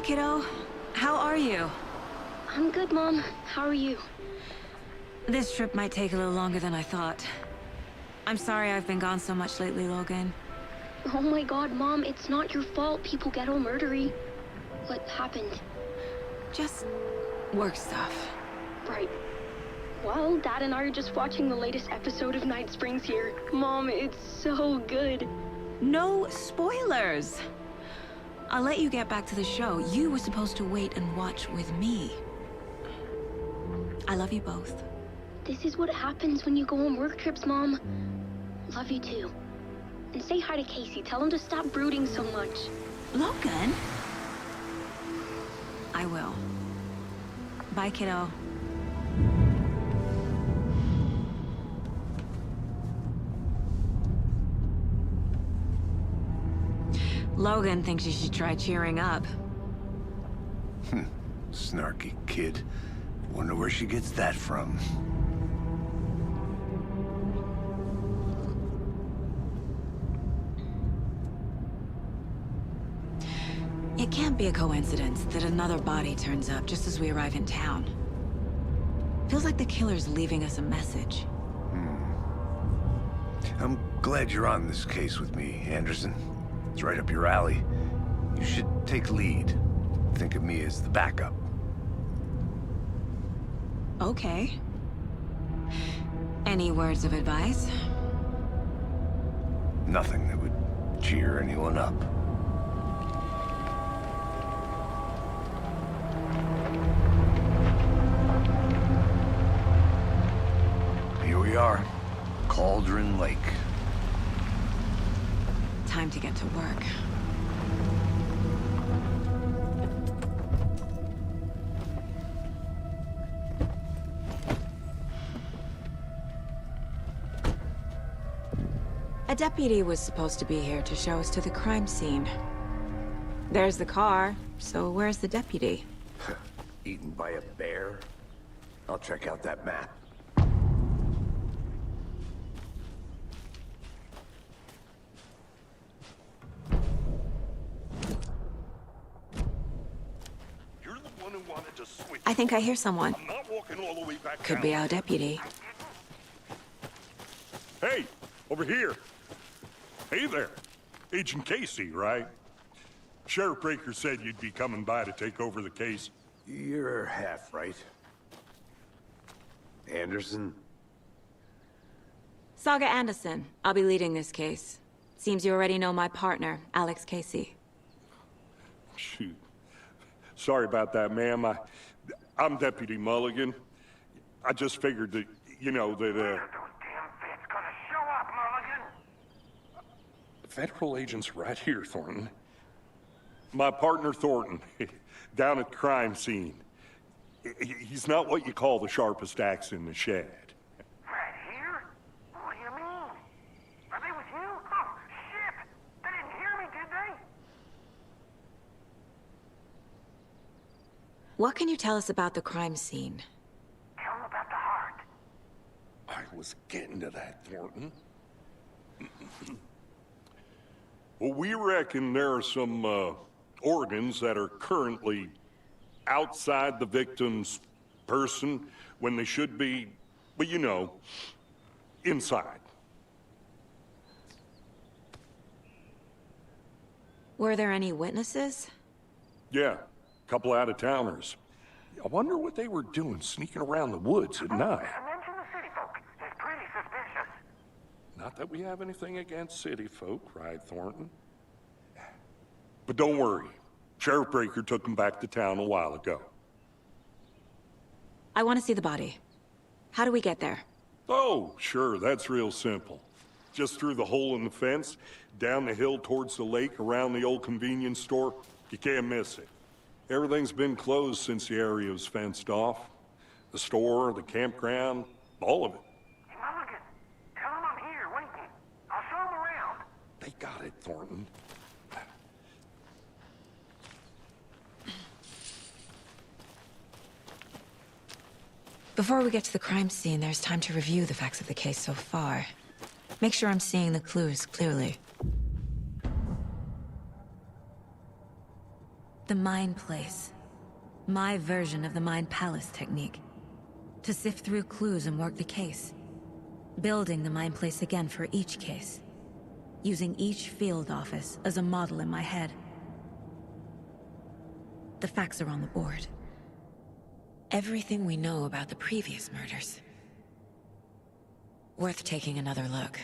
kiddo. How are you? I'm good, Mom. How are you? This trip might take a little longer than I thought. I'm sorry I've been gone so much lately, Logan. Oh my god, Mom, it's not your fault people get all murdery. What happened? Just work stuff. Right. Well, Dad and I are just watching the latest episode of Night Springs here. Mom, it's so good. No spoilers! I'll let you get back to the show. You were supposed to wait and watch with me. I love you both. This is what happens when you go on work trips, Mom. Love you too. And say hi to Casey. Tell him to stop brooding so much. Logan? I will. Bye, kiddo. Logan thinks you should try cheering up. Snarky kid. Wonder where she gets that from. It can't be a coincidence that another body turns up just as we arrive in town. Feels like the killer's leaving us a message. I'm glad you're on this case with me, Anderson. It's right up your alley. You should take lead. Think of me as the backup. Okay. Any words of advice? Nothing that would cheer anyone up. Here we are. Cauldron Lake. Time to get to work. A deputy was supposed to be here to show us to the crime scene. There's the car, so where's the deputy? Eaten by a bear? I'll check out that map. I think I hear someone. I'm not walking all the way back Could down. be our deputy. Hey, over here. Hey there. Agent Casey, right? Sheriff Breaker said you'd be coming by to take over the case. You're half right. Anderson? Saga Anderson. I'll be leading this case. Seems you already know my partner, Alex Casey. Shoot. Sorry about that, ma'am. I'm Deputy Mulligan. I just figured that, you know, that, Those damn feds gonna show up, Mulligan. Federal agent's right here, Thornton. My partner, Thornton, down at the crime scene. He's not what you call the sharpest axe in the shed. Right here? What do you mean? Are they with you? Oh, shit! They didn't hear me, did they? What can you tell us about the crime scene? Tell them about the heart. I was getting to that, Thornton. Well, we reckon there are some, organs that are currently outside the victim's person when they should be, well, you know, inside. Were there any witnesses? Yeah, a couple out-of-towners. I wonder what they were doing sneaking around the woods at night. Mention the city folk. It's pretty suspicious. Not that we have anything against city folk, right, Thornton? But don't worry. Sheriff Breaker took them back to town a while ago. I want to see the body. How do we get there? Oh, sure, that's real simple. Just through the hole in the fence, down the hill towards the lake, around the old convenience store. You can't miss it. Everything's been closed since the area was fenced off. The store, the campground, all of it. Hey, Mulligan, tell them I'm here waiting. I'll show them around. They got it, Thornton. Before we get to the crime scene, there's time to review the facts of the case so far. Make sure I'm seeing the clues clearly. The Mind Place. My version of the Mind Palace technique. To sift through clues and work the case. Building the Mind Place again for each case. Using each field office as a model in my head. The facts are on the board. Everything we know about the previous murders. Worth taking another look.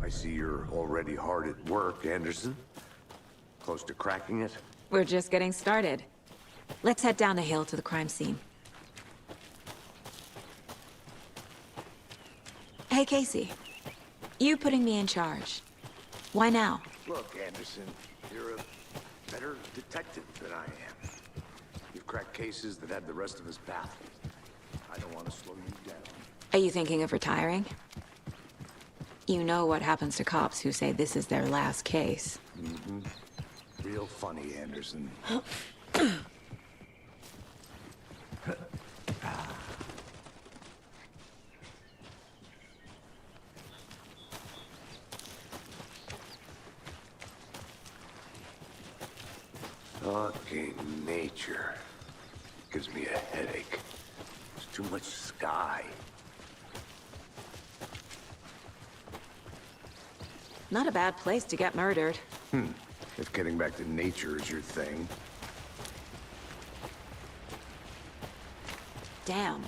I see you're already hard at work, Anderson. Close to cracking it? We're just getting started. Let's head down the hill to the crime scene. Hey, Casey. You putting me in charge. Why now? Look, Anderson, you're a better detective than I am. You've cracked cases that had the rest of us baffled. I don't want to slow you down. Are you thinking of retiring? You know what happens to cops who say this is their last case. Mm-hmm. Real funny, Anderson. Fucking nature. Gives me a headache. There's too much sky. Not a bad place to get murdered. If getting back to nature is your thing. Damn.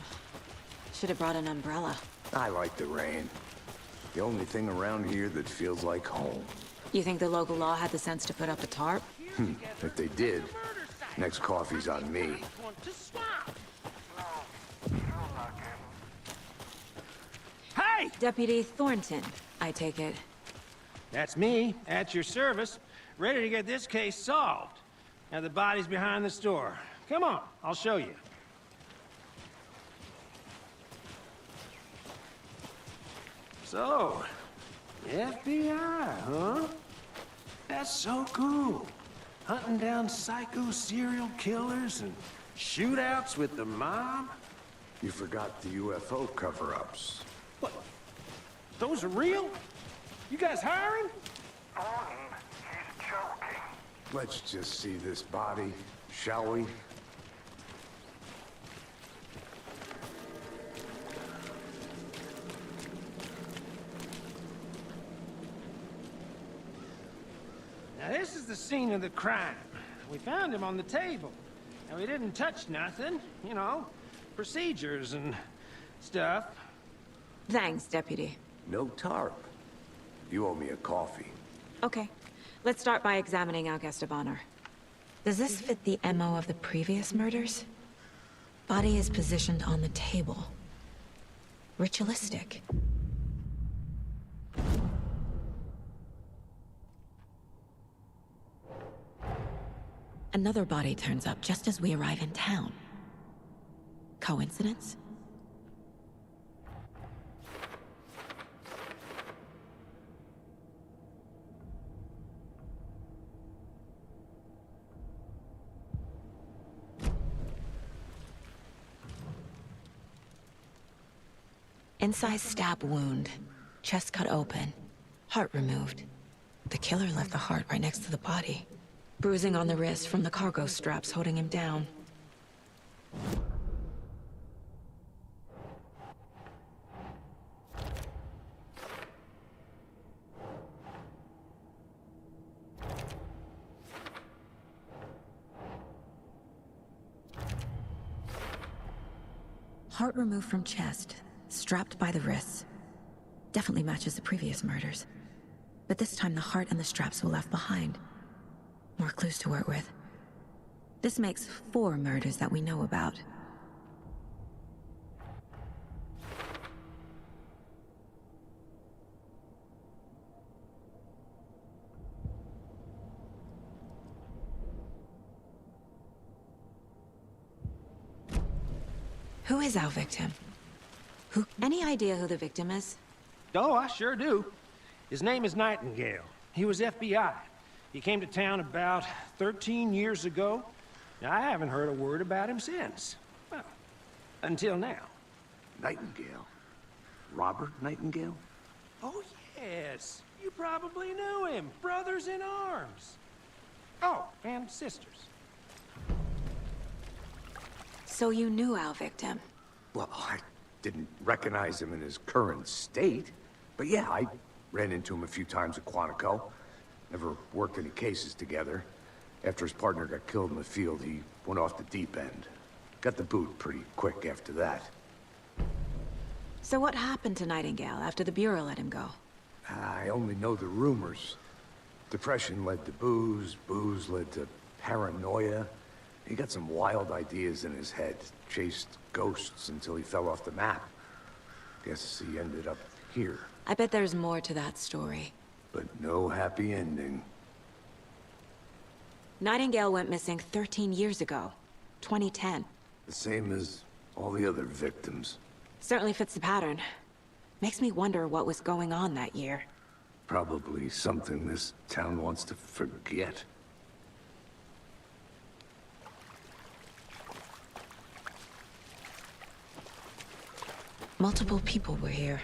Should have brought an umbrella. I like the rain. The only thing around here that feels like home. You think the local law had the sense to put up a tarp? If they did, next coffee's on me. Hey! Deputy Thornton, I take it. That's me, at your service, ready to get this case solved. Now the body's behind the store. Come on, I'll show you. So, FBI, huh? That's so cool. Hunting down psycho serial killers and shootouts with the mob? You forgot the UFO cover-ups. What? Those are real? You guys hiring? Thornton, he's joking. Let's just see this body, shall we? Now this is the scene of the crime. We found him on the table. And we didn't touch nothing, you know, procedures and stuff. Thanks, Deputy. No tarp. You owe me a coffee. Okay. Let's start by examining our guest of honor. Does this fit the MO of the previous murders? Body is positioned on the table. Ritualistic. Another body turns up just as we arrive in town. Coincidence? Incised stab wound. Chest cut open. Heart removed. The killer left the heart right next to the body. Bruising on the wrist from the cargo straps holding him down. Heart removed from chest, strapped by the wrists. Definitely matches the previous murders. But this time the heart and the straps were left behind. More clues to work with. This makes 4 murders that we know about. Who is our victim? Any idea who the victim is? Oh, I sure do. His name is Nightingale. He was FBI. He came to town about 13 years ago. I haven't heard a word about him since. Well, until now. Nightingale? Robert Nightingale? Oh, yes. You probably knew him. Brothers in arms. Oh, and sisters. So you knew our victim? Well, I didn't recognize him in his current state. But yeah, I ran into him a few times at Quantico. Never worked any cases together. After his partner got killed in the field, he went off the deep end. Got the boot pretty quick after that. So what happened to Nightingale after the Bureau let him go? I only know the rumors. Depression led to booze, booze led to paranoia. He got some wild ideas in his head, chased ghosts until he fell off the map. Guess he ended up here. I bet there's more to that story. But no happy ending. Nightingale went missing 13 years ago, 2010. The same as all the other victims. Certainly fits the pattern. Makes me wonder what was going on that year. Probably something this town wants to forget. Multiple people were here.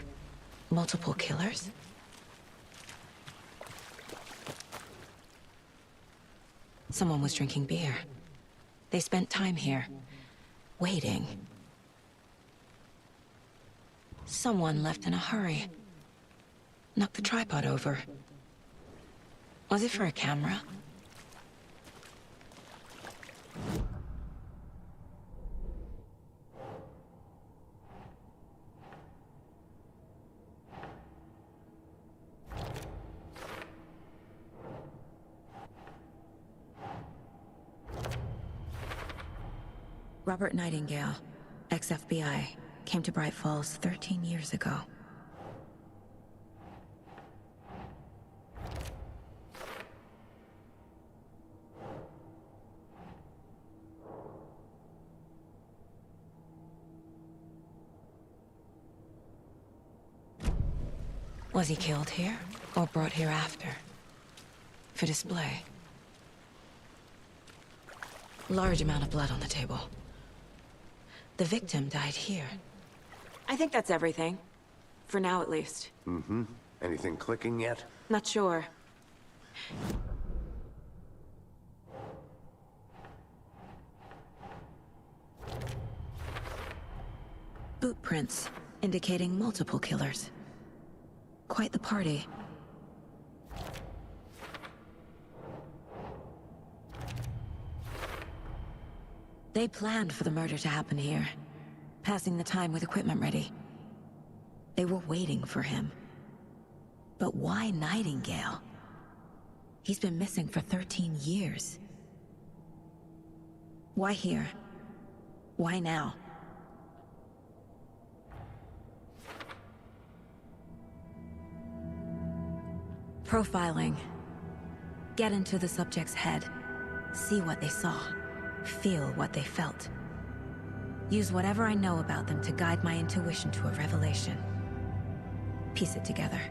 Multiple killers? Someone was drinking beer. They spent time here, waiting. Someone left in a hurry. Knocked the tripod over. Was it for a camera? Robert Nightingale, ex-FBI, came to Bright Falls 13 years ago. Was he killed here, or brought here after? For display. Large amount of blood on the table. The victim died here. I think that's everything. For now, at least. Mm-hmm. Anything clicking yet? Not sure. Boot prints, indicating multiple killers. Quite the party. They planned for the murder to happen here, passing the time with equipment ready. They were waiting for him. But why Nightingale? He's been missing for 13 years. Why here? Why now? Profiling. Get into the subject's head. See what they saw. Feel what they felt. Use whatever I know about them to guide my intuition to a revelation. Piece it together.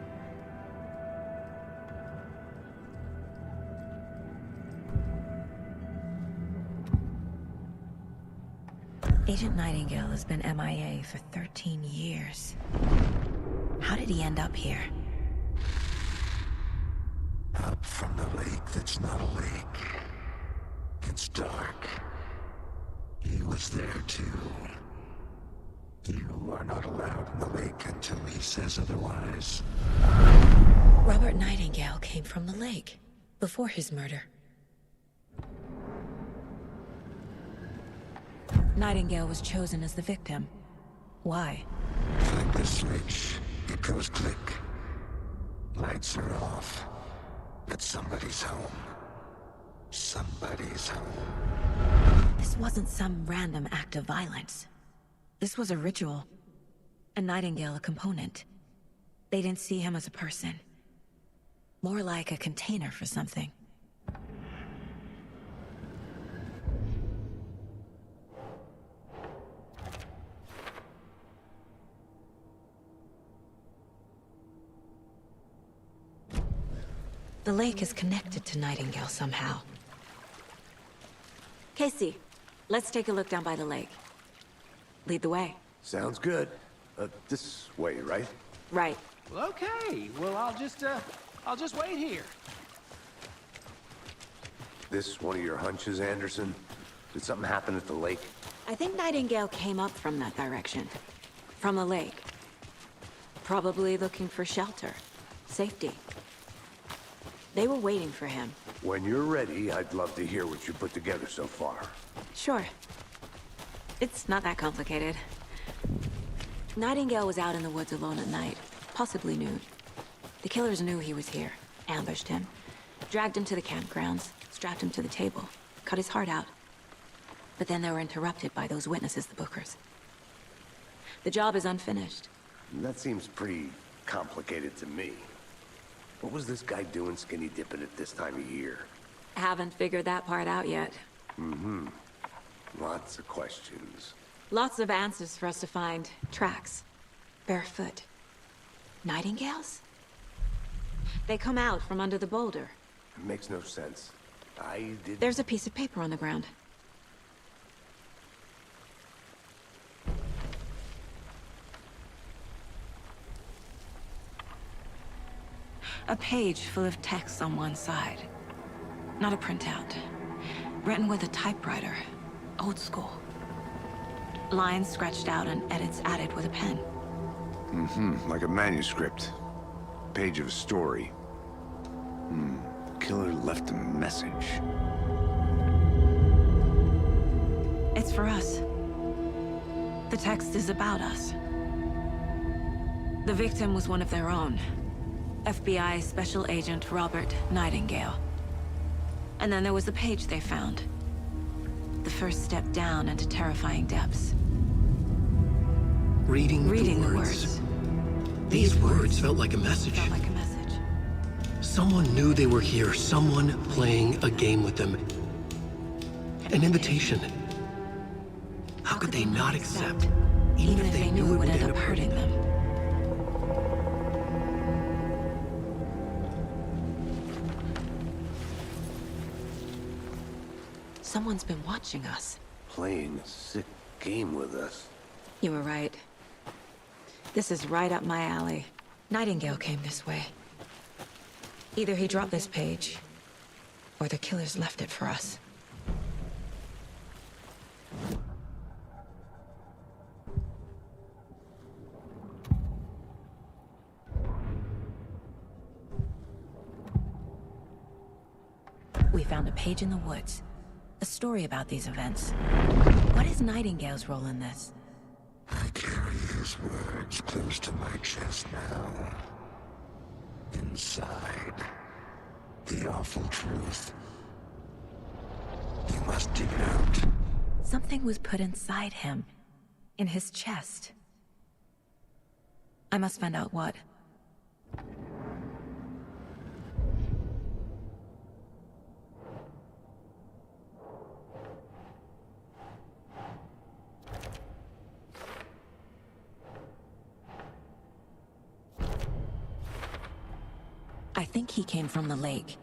Agent Nightingale has been MIA for 13 years. How did he end up here? Up from the lake that's not a lake. It's dark. He was there too. You are not allowed in the lake until he says otherwise. Robert Nightingale came from the lake, before his murder. Nightingale was chosen as the victim. Why? Flick the switch. It goes click. Lights are off. But somebody's home. Somebody's home. This wasn't some random act of violence. This was a ritual. And Nightingale a component. They didn't see him as a person. More like a container for something. The lake is connected to Nightingale somehow. Casey, let's take a look down by the lake. Lead the way. Sounds good. This way, right? Right. Well, okay. Well, I'll just wait here. This one of your hunches, Anderson? Did something happen at the lake? I think Nightingale came up from that direction. From the lake. Probably looking for shelter. Safety. They were waiting for him. When you're ready, I'd love to hear what you put together so far. Sure. It's not that complicated. Nightingale was out in the woods alone at night. Possibly noon. The killers knew he was here. Ambushed him. Dragged him to the campgrounds. Strapped him to the table. Cut his heart out. But then they were interrupted by those witnesses, the Bookers. The job is unfinished. That seems pretty complicated to me. What was this guy doing skinny dipping at this time of year? Haven't figured that part out yet. Lots of questions. Lots of answers for us to find. Tracks. Barefoot. Nightingales? They come out from under the boulder. It makes no sense. There's a piece of paper on the ground. A page full of text on one side. Not a printout. Written with a typewriter. Old school. Lines scratched out and edits added with a pen. Like a manuscript. Page of a story. Killer left a message. It's for us. The text is about us. The victim was one of their own. FBI Special Agent Robert Nightingale. And then there was the page they found. The first step down into terrifying depths. Reading the words. These words felt like a message. Felt like a message. Someone knew they were here, someone playing a game with them. An invitation. How could they not accept, even if they knew it would end up hurting them? Someone's been watching us. Playing a sick game with us. You were right. This is right up my alley. Nightingale came this way. Either he dropped this page, or the killers left it for us. We found a page in the woods. A story about these events. What is Nightingale's role in this? I carry his words close to my chest now. Inside, the awful truth. You must dig it out. Something was put inside him. In his chest. I must find out what. I think he came from the lake.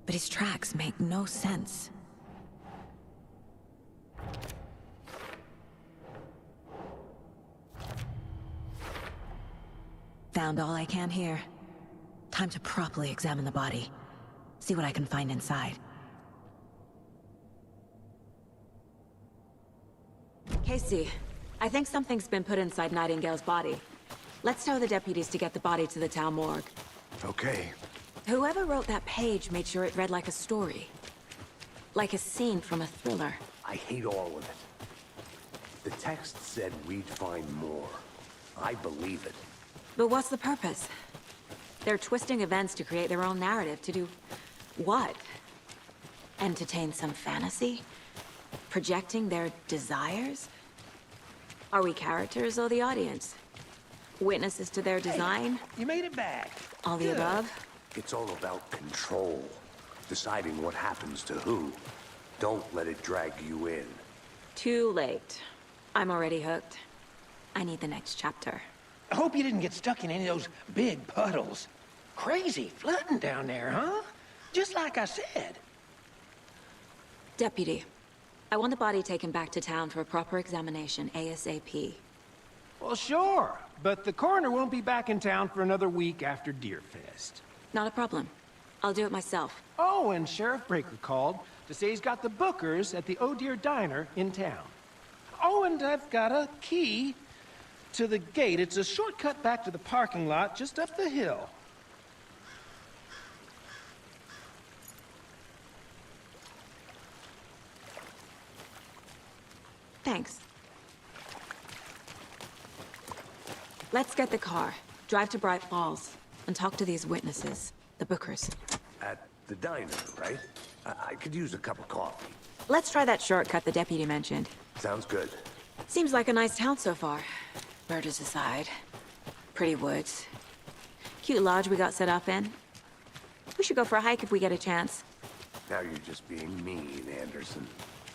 But his tracks make no sense. Found all I can here. Time to properly examine the body. See what I can find inside. Casey, I think something's been put inside Nightingale's body. Let's tell the deputies to get the body to the town morgue. Okay. Whoever wrote that page made sure it read like a story. Like a scene from a thriller. I hate all of it. The text said we'd find more. I believe it. But what's the purpose? They're twisting events to create their own narrative. To do what? Entertain some fantasy? Projecting their desires? Are we characters or the audience? Witnesses to their design? Hey, you made it back. All the above? It's all about control. Deciding what happens to who. Don't let it drag you in. Too late. I'm already hooked. I need the next chapter. I hope you didn't get stuck in any of those big puddles. Crazy flooding down there, huh? Just like I said. Deputy, I want the body taken back to town for a proper examination, ASAP. Well, sure, but the coroner won't be back in town for another week after Deerfest. Not a problem. I'll do it myself. Oh, and Sheriff Breaker called to say he's got the Bookers at the Oh Dear Diner in town. Oh, and I've got a key to the gate. It's a shortcut back to the parking lot just up the hill. Thanks. Let's get the car, drive to Bright Falls, and talk to these witnesses, the Bookers. At the diner, right? I could use a cup of coffee. Let's try that shortcut the deputy mentioned. Sounds good. Seems like a nice town so far. Murders aside. Pretty woods. Cute lodge we got set up in. We should go for a hike if we get a chance. Now you're just being mean, Anderson.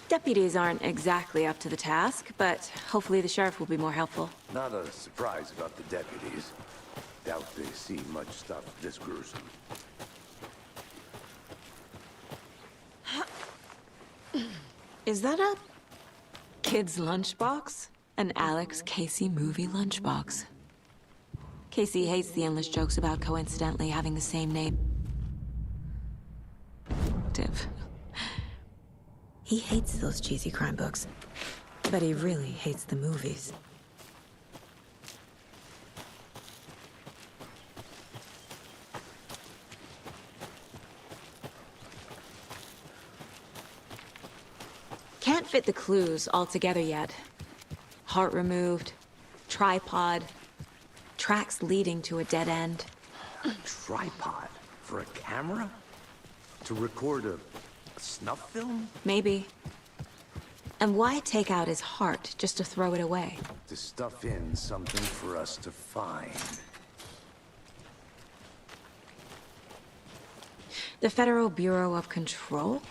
Deputies aren't exactly up to the task, but hopefully the sheriff will be more helpful. Not a surprise about the deputies. Doubt they see much stuff this gruesome. Is that a kid's lunchbox? An Alex Casey movie lunchbox. Casey hates the endless jokes about coincidentally having the same name. He hates those cheesy crime books, but he really hates the movies. Can't fit the clues all together yet. Heart removed, tripod, tracks leading to a dead end. A tripod? For a camera? To record a snuff film? Maybe. And why take out his heart just to throw it away? To stuff in something for us to find. The Federal Bureau of Control?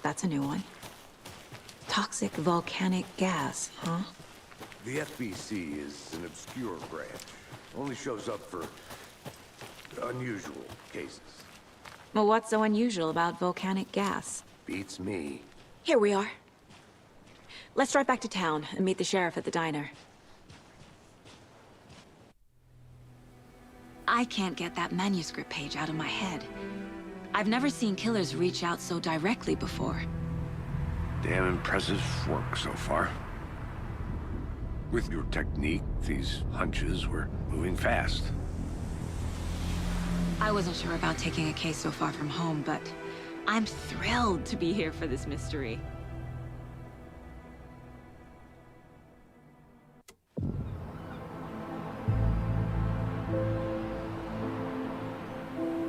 That's a new one. Toxic volcanic gas, huh? The FBC is an obscure branch. Only shows up for unusual cases. Well, what's so unusual about volcanic gas? Beats me. Here we are. Let's drive back to town and meet the sheriff at the diner. I can't get that manuscript page out of my head. I've never seen killers reach out so directly before. Damn impressive work so far. With your technique, these hunches were moving fast. I wasn't sure about taking a case so far from home, but I'm thrilled to be here for this mystery.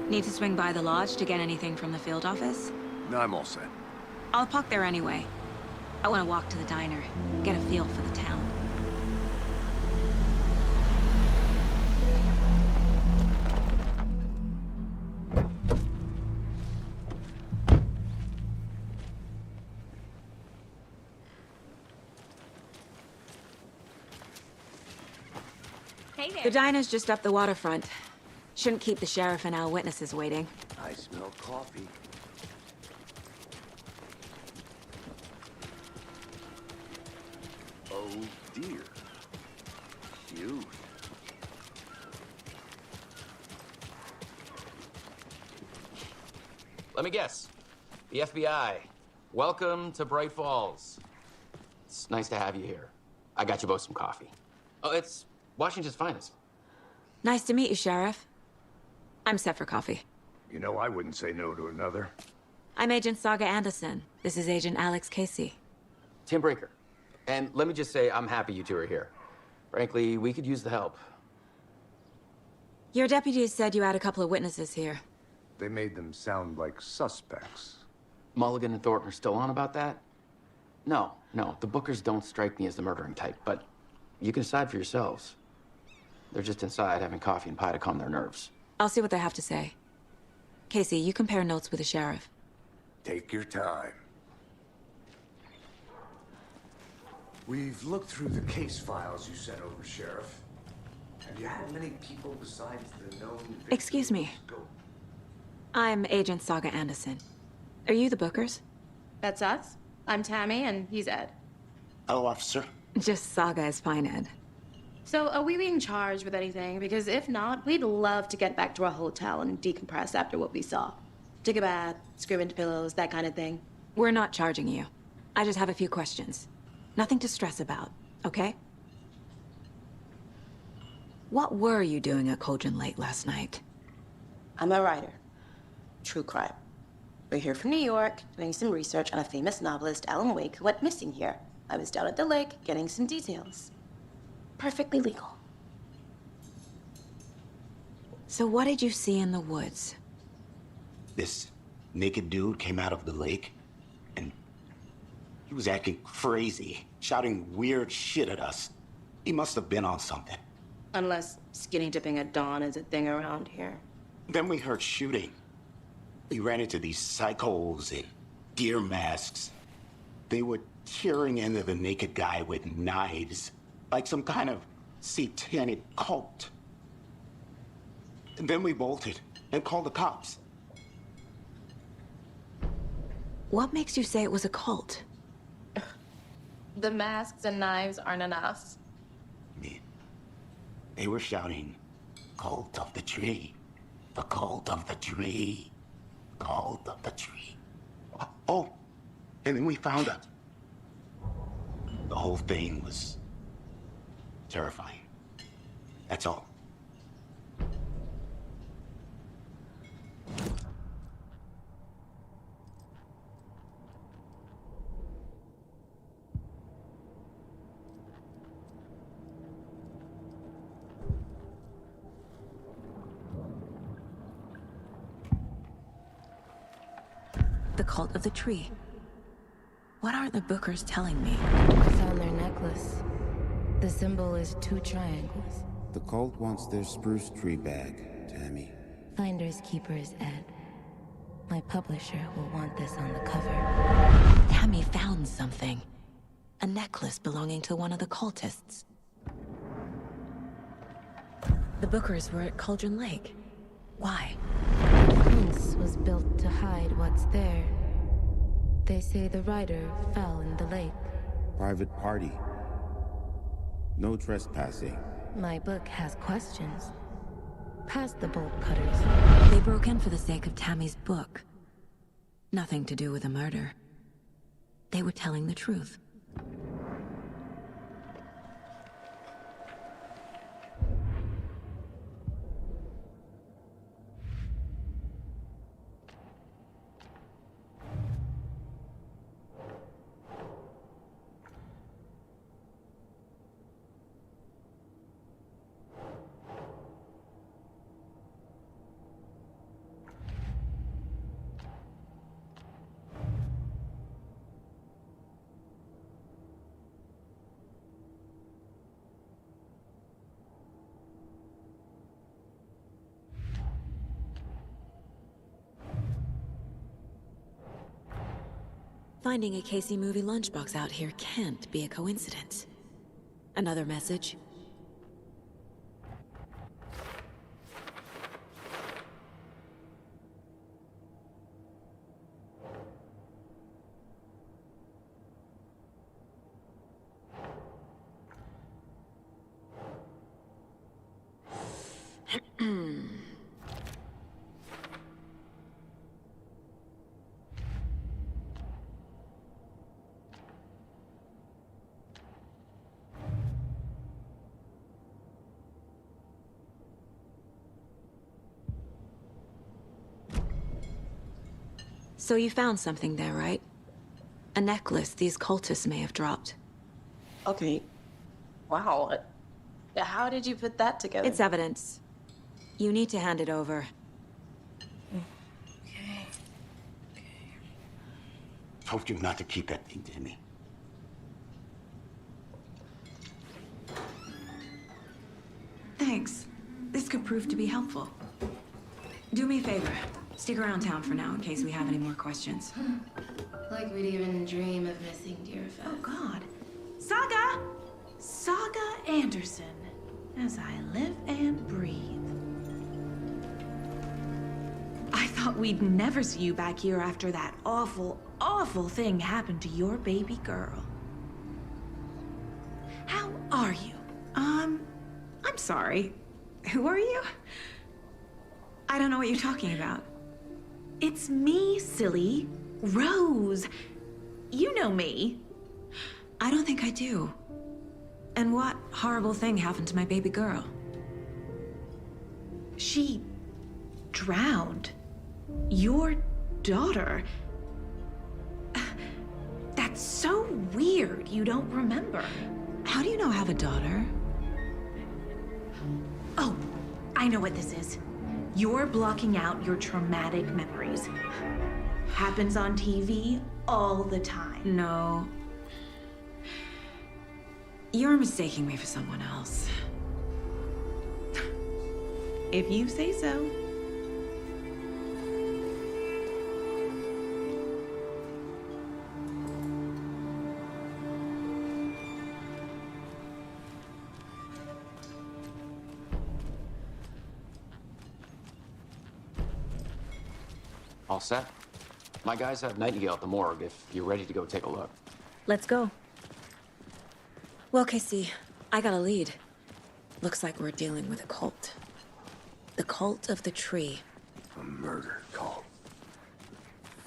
Need to swing by the lodge to get anything from the field office? No, I'm all set. I'll park there anyway. I want to walk to the diner, get a feel for the town. Hey there. The diner's just up the waterfront. Shouldn't keep the sheriff and our witnesses waiting. I smell coffee. Oh dear. Cute. Let me guess. The FBI. Welcome to Bright Falls. It's nice to have you here. I got you both some coffee. Oh, it's Washington's finest. Nice to meet you, Sheriff. I'm set for coffee. You know, I wouldn't say no to another. I'm Agent Saga Anderson. This is Agent Alex Casey. Tim Breaker. And let me just say, I'm happy you two are here. Frankly, we could use the help. Your deputies said you had a couple of witnesses here. They made them sound like suspects. Mulligan and Thornton are still on about that? No, the Bookers don't strike me as the murdering type, but you can decide for yourselves. They're just inside having coffee and pie to calm their nerves. I'll see what they have to say. Casey, you compare notes with the sheriff. Take your time. We've looked through the case files you sent over, Sheriff. Have you had many people besides the known victims Excuse me. go? I'm Agent Saga Anderson. Are you the Bookers? That's us. I'm Tammy, and he's Ed. Hello, officer. Just Saga is fine, Ed. So, are we being charged with anything? Because if not, we'd love to get back to our hotel and decompress after what we saw. Take a bath, scream into pillows, that kind of thing. We're not charging you. I just have a few questions. Nothing to stress about, okay? What were you doing at Cauldron Lake last night? I'm a writer. True crime. We're here from New York, doing some research on a famous novelist, Alan Wake, who went missing here. I was down at the lake, getting some details. Perfectly legal. So what did you see in the woods? This naked dude came out of the lake, and he was acting crazy, shouting weird shit at us. He must have been on something. Unless skinny dipping at dawn is a thing around here. Then we heard shooting. We ran into these psychos in deer masks. They were tearing into the naked guy with knives, like some kind of satanic cult. And then we bolted and called the cops. What makes you say it was a cult? The masks and knives aren't enough. They were shouting, "Cult of the tree, the cult of the tree, cult of the tree." Oh, and then we found out. The whole thing was terrifying. That's all. The cult of the tree. What aren't the Bookers telling me? I found their necklace. The symbol is 2 triangles. The cult wants their spruce tree back, Tammy. Finders keepers, Ed. My publisher will want this on the cover. Tammy found something. A necklace belonging to one of the cultists. The Bookers were at Cauldron Lake. Why? The fence was built to hide what's there. They say the writer fell in the lake. Private party. No trespassing. My book has questions. Past the bolt cutters. They broke in for the sake of Tammy's book. Nothing to do with a murder. They were telling the truth. Finding a Casey movie lunchbox out here can't be a coincidence. Another message? So you found something there, right? A necklace these cultists may have dropped. Okay. Wow. How did you put that together? It's evidence. You need to hand it over. Okay. Told you not to keep that thing to me. Thanks. This could prove to be helpful. Do me a favor. Stick around town for now in case we have any more questions. Like we'd even dream of missing Deerfest. Oh, God. Saga! Saga Anderson. as I live and breathe. I thought we'd never see you back here after that awful, awful thing happened to your baby girl. How are you? I'm sorry. Who are you? I don't know what you're talking about. It's me, silly. Rose. You know me. I don't think I do. And what horrible thing happened to my baby girl? She drowned. Your daughter. That's so weird you don't remember. How do you know I have a daughter? Oh, I know what this is. You're blocking out your traumatic memories. Happens on TV all the time. No. You're mistaking me for someone else. If you say so. All set? My guys have Nightingale at the morgue if you're ready to go take a look. Let's go. Well, Casey, I got a lead. Looks like we're dealing with a cult. The cult of the tree. A murder cult.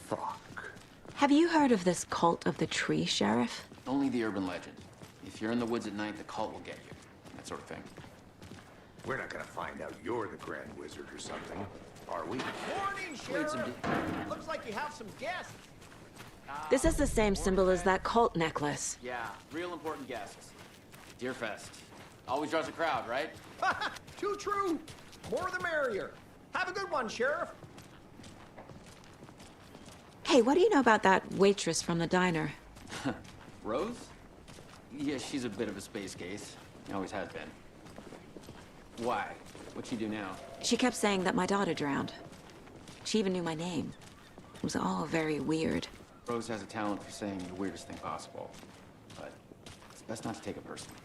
Fuck. Have you heard of this cult of the tree, Sheriff? Only the urban legend. If you're in the woods at night, the cult will get you. That sort of thing. We're not gonna find out you're the Grand Wizard or something, are we? Morning, Sheriff! Looks like you have some guests. This is the same symbol as that cult necklace. Yeah, real important guests. Deerfest. Always draws a crowd, right? Too true. More the merrier. Have a good one, Sheriff. Hey, what do you know about that waitress from the diner? Rose? Yeah, she's a bit of a space case. Always has been. Why? What'd she do now? She kept saying that my daughter drowned. She even knew my name. It was all very weird. Rose has a talent for saying the weirdest thing possible. But it's best not to take it personally.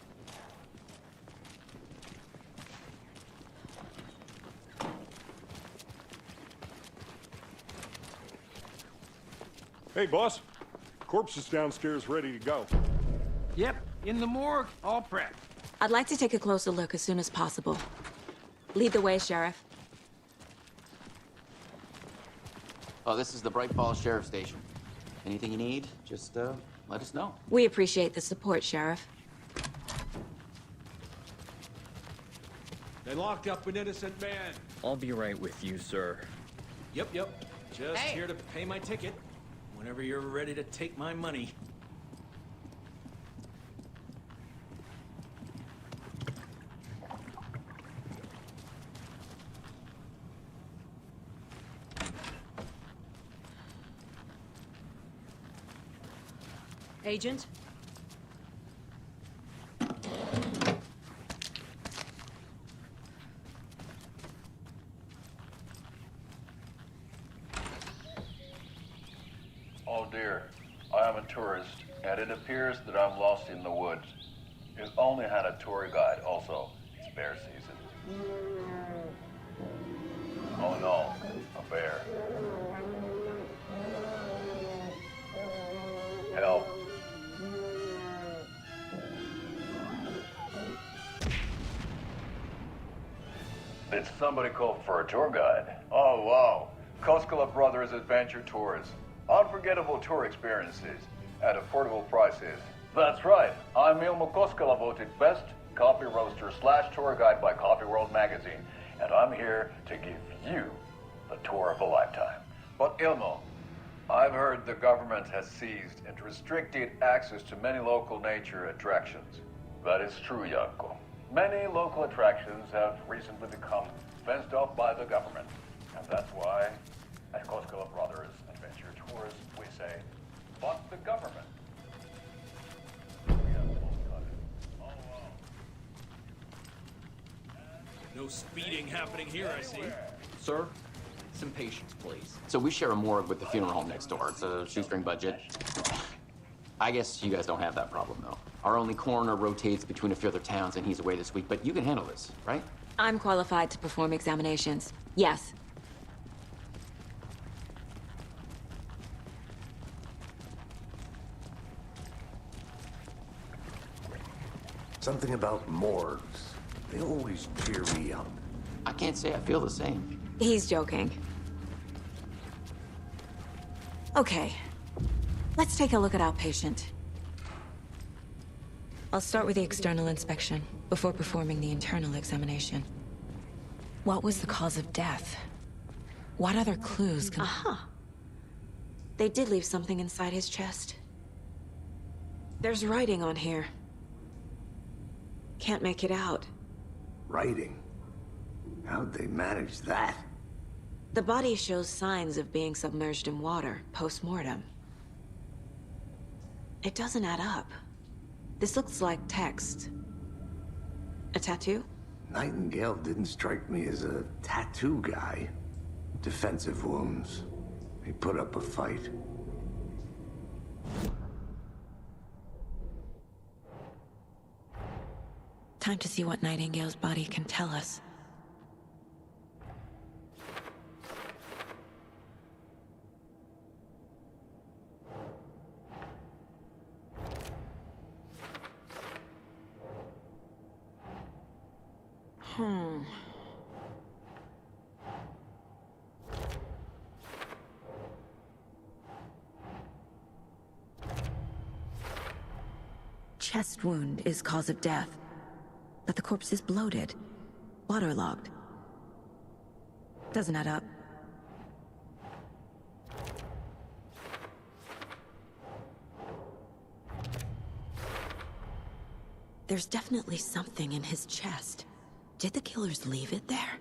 Hey, boss. Corpse is downstairs ready to go. Yep, in the morgue, all prepped. I'd like to take a closer look as soon as possible. Lead the way, Sheriff. Oh, this is the Bright Falls Sheriff Station. Anything you need, just let us know. We appreciate the support, Sheriff. They locked up an innocent man. I'll be right with you, sir. Yep. Just here to pay my ticket. Whenever you're ready to take my money. Agent? Oh dear, I am a tourist, and it appears that I'm lost in the woods. You've only had a tour guide, also. It's bear season. Oh no, a bear. Help. Did somebody call for a tour guide? Oh wow, Koskela Brothers Adventure Tours. Unforgettable tour experiences at affordable prices. That's right, I'm Ilmo Koskela, voted best coffee roaster / tour guide by Coffee World magazine, and I'm here to give you the tour of a lifetime. But Ilmo, I've heard the government has seized and restricted access to many local nature attractions. That is true, Janko. Many local attractions have recently become fenced off by the government, and that's why at Koskela Brothers Adventure Tours we say, fuck the government. No speeding happening here, I see. Sir, some patience, please. So we share a morgue with the funeral home next door. It's a shoestring budget. I guess you guys don't have that problem, though. Our only coroner rotates between a few other towns, and he's away this week, but you can handle this, right? I'm qualified to perform examinations. Yes. Something about morgues. They always cheer me up. I can't say I feel the same. He's joking. Okay. Let's take a look at our patient. I'll start with the external inspection, before performing the internal examination. What was the cause of death? What other clues can... Aha! They did leave something inside his chest. There's writing on here. Can't make it out. Writing? How'd they manage that? The body shows signs of being submerged in water, post-mortem. It doesn't add up. This looks like text. A tattoo? Nightingale didn't strike me as a tattoo guy. Defensive wounds. He put up a fight. Time to see what Nightingale's body can tell us. Chest wound is cause of death. But the corpse is bloated, waterlogged. Doesn't add up. There's definitely something in his chest. Did the killers leave it there?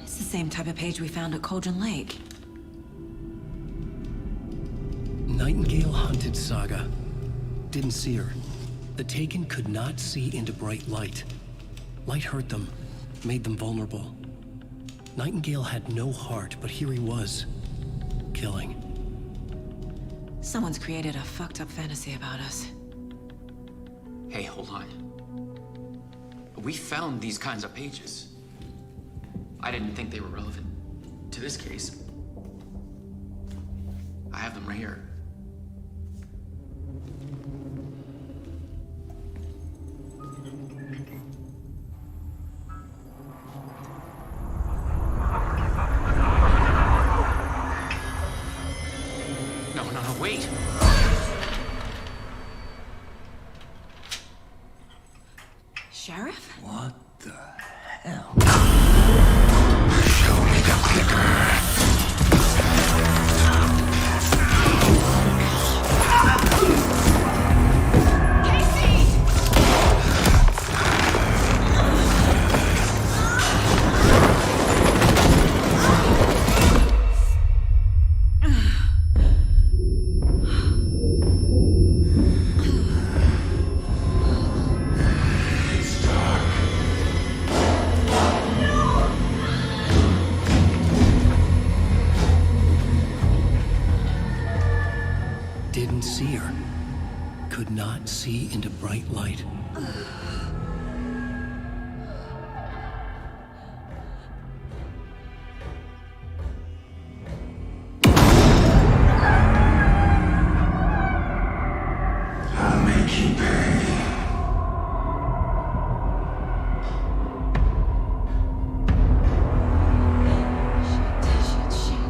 It's the same type of page we found at Cauldron Lake. Nightingale hunted Saga. Didn't see her. The Taken could not see into bright light. Light hurt them, made them vulnerable. Nightingale had no heart, but here he was, killing. Someone's created a fucked up fantasy about us. Hey, hold on. We found these kinds of pages. I didn't think they were relevant to this case. I have them right here. No, wait! Sheriff? What the hell? Show me the clicker. Didn't see her. Could not see into bright light. I'll make you pay. Shit.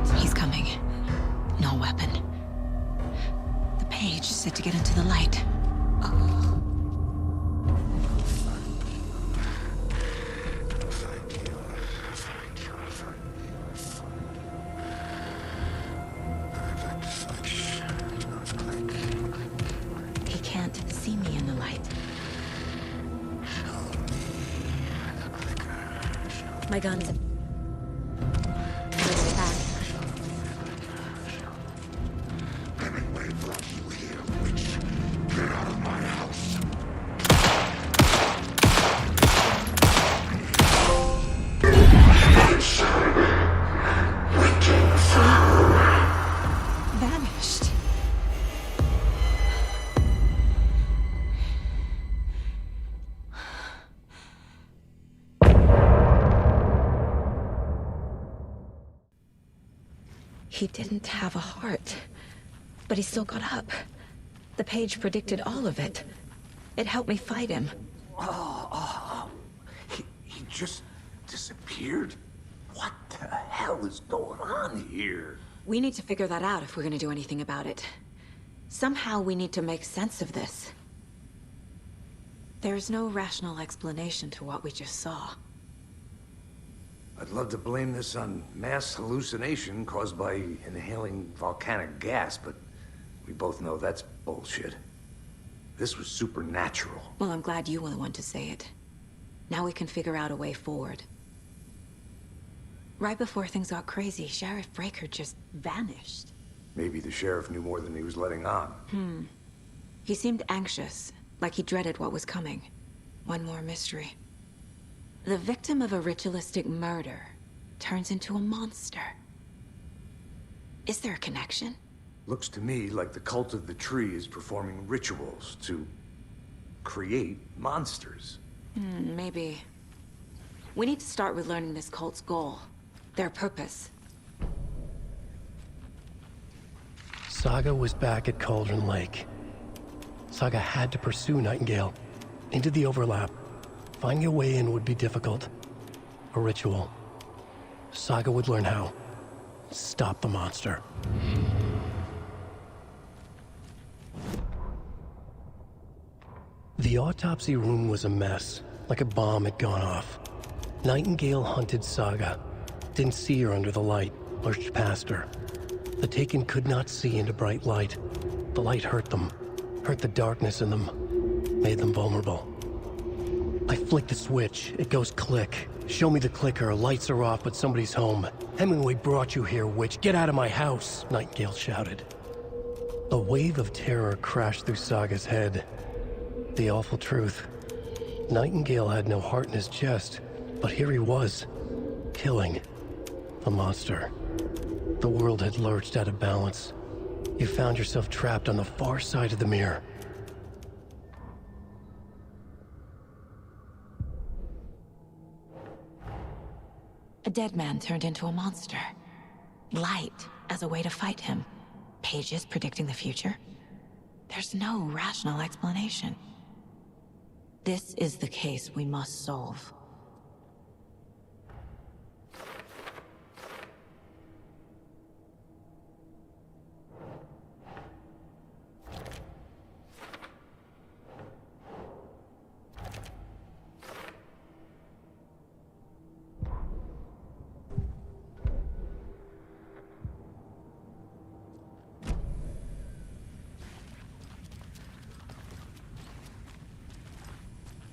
My guns. Hemingway brought you here, witch. Get out of my house. Vanished. He didn't have a heart, but he still got up. The page predicted all of it. It helped me fight him. He just disappeared? What the hell is going on here? We need to figure that out if we're gonna do anything about it. Somehow we need to make sense of this. There's no rational explanation to what we just saw. I'd love to blame this on mass hallucination caused by inhaling volcanic gas, but we both know that's bullshit. This was supernatural. Well, I'm glad you were the one to say it. Now we can figure out a way forward. Right before things got crazy, Sheriff Breaker just vanished. Maybe the sheriff knew more than he was letting on. He seemed anxious, like he dreaded what was coming. One more mystery. The victim of a ritualistic murder turns into a monster. Is there a connection? Looks to me like the cult of the tree is performing rituals to create monsters. Maybe. We need to start with learning this cult's goal. Their purpose. Saga was back at Cauldron Lake. Saga had to pursue Nightingale into the overlap. Finding a way in would be difficult. A ritual. Saga would learn how. Stop the monster. The autopsy room was a mess, like a bomb had gone off. Nightingale hunted Saga. Didn't see her under the light, lurched past her. The Taken could not see into bright light. The light hurt them, hurt the darkness in them, made them vulnerable. I flick the switch, it goes click. Show me the clicker, lights are off, but somebody's home. Hemingway brought you here, witch. Get out of my house, Nightingale shouted. A wave of terror crashed through Saga's head. The awful truth. Nightingale had no heart in his chest, but here he was, killing the monster. The world had lurched out of balance. You found yourself trapped on the far side of the mirror. A dead man turned into a monster. Light as a way to fight him. Pages predicting the future. There's no rational explanation. This is the case we must solve.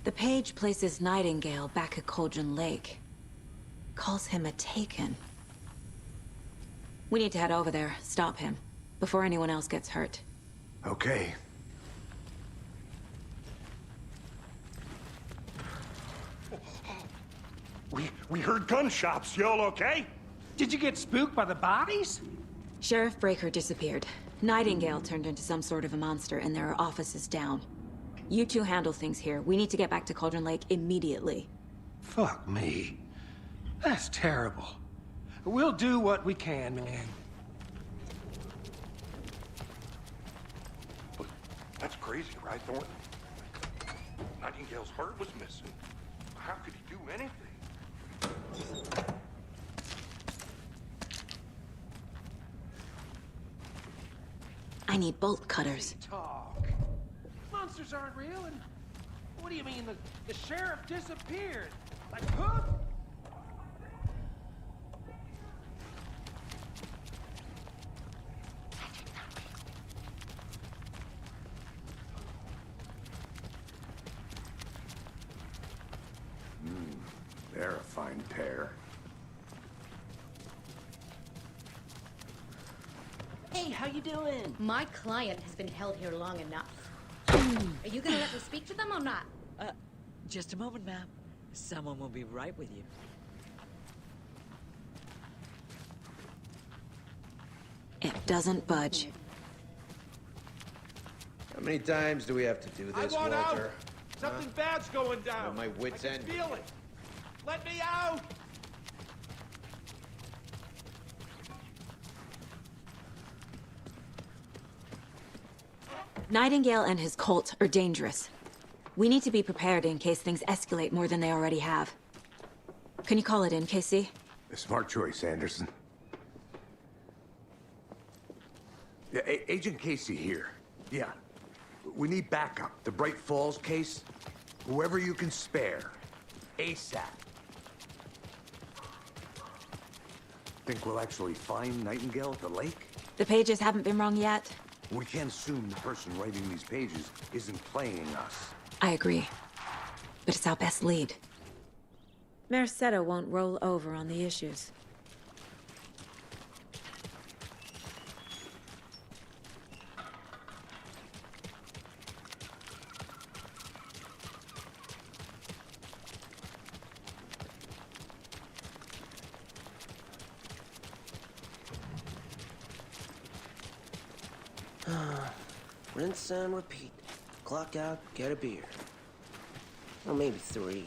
The page places Nightingale back at Cauldron Lake. Calls him a Taken. We need to head over there, stop him, before anyone else gets hurt. Okay. We heard gunshots. Y'all okay? Did you get spooked by the bodies? Sheriff Breaker disappeared. Nightingale turned into some sort of a monster, and there are offices down. You two handle things here. We need to get back to Cauldron Lake immediately. Fuck me. That's terrible. We'll do what we can, man. But that's crazy, right, Thornton? Nightingale's heart was missing. How could he do anything? I need bolt cutters. Talk. Monsters aren't real, and what do you mean the sheriff disappeared? Like poof? They're a fine pair. Hey, how you doing? My client has been held here long enough. Are you gonna let me speak to them or not? Just a moment, ma'am. Someone will be right with you. It doesn't budge. How many times do we have to do this, I want Walter? out! Something bad's going down! On my wit's end. Feel it! Let me out! Nightingale and his cult are dangerous. We need to be prepared in case things escalate more than they already have. Can you call it in, KC? A smart choice, Anderson. Yeah, Agent Casey here. Yeah. We need backup. The Bright Falls case. Whoever you can spare. ASAP. Think we'll actually find Nightingale at the lake? The pages haven't been wrong yet. We can't assume the person writing these pages isn't playing us. I agree. But it's our best lead. Mercado won't roll over on the issues. Rinse and repeat. Clock out, get a beer. Or maybe 3.